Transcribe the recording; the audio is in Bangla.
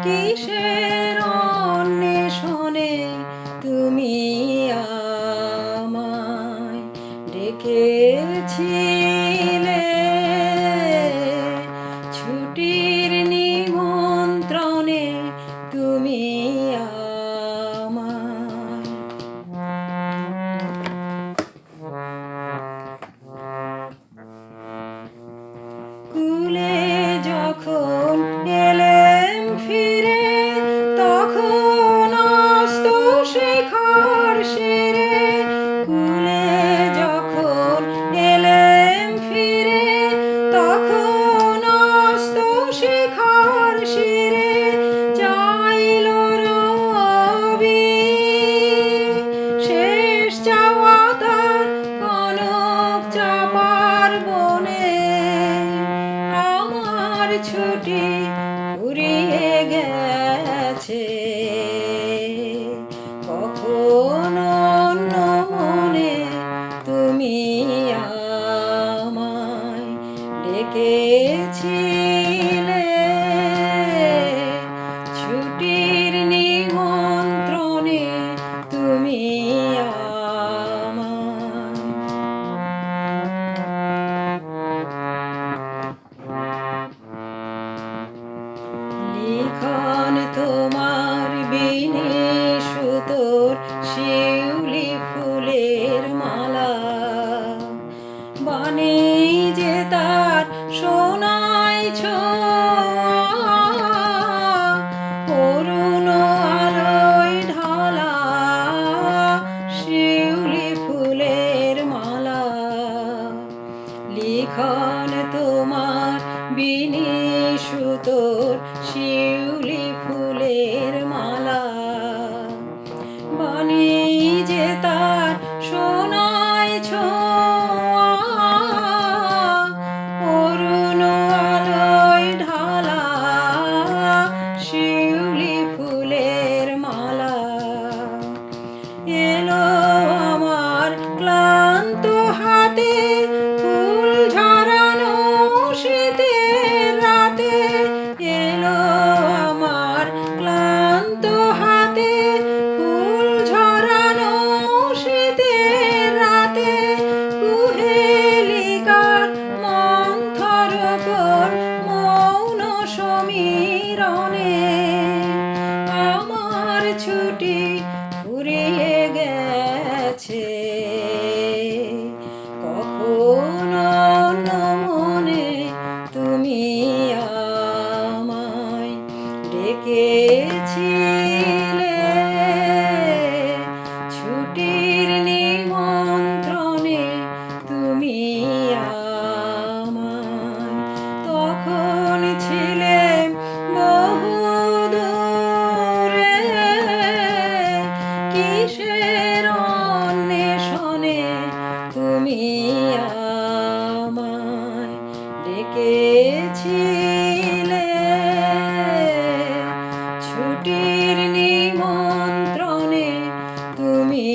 কিসের অন্বেষণে তুমি আমায় ডেকেছিলে, ছুটির নিমন্ত্রণে তুমি আমায়। কুলে যখন এলেম ফিরে, তখন অস্ত শিখার শিরে। কুলে যখন এলেম ফিরে, তখন অস্ত শিখার শিরে। চাইল রবি শেষ চাওয়া তার কনক চাপার বনে। আমার ছুটি ফুরিয়ে গেছে, কখন অন্য মনে তুমি আমায় ডেকেছিলে, ছুটির নিমন্ত্রণে তুমি আমায়। লিখন তোমার বিনি সুতোর শিউলি ফুলের মালা, বাণী যে তার সোনায় ছোঁয়া, অরুণ আলোয় ঢালা শিউলি ফুলের মালা। লিখন তোমার বিনি সুতোর শিউলি ফুলের মালা, বাণী যে তার সোনায় ছোঁয়া, অরুণ আলোয় ঢালা শিউলি ফুলের মালা। এলো আমার ক্লান্ত হাতে ফুল ঝরানো শীতের রাতে, এলো আমার ক্লান্ত হাতে ফুল ঝরানো শীতের রাতে। কুহেলিকার মন্থর কোন মৌন সমীরণে, আমার ছুটি ফুরিয়ে গেছে, কখন অন্য মনে তুমি আমায় ডেকেছিলে, ছুটির নিমন্ত্রণে তুমি আমায়। তখন ছিলে বহু দূরে, কিসের অন্বেষণে তুমি আমায় ডেকেছিলে, ছুটির নিমন্ত্রণে তুমি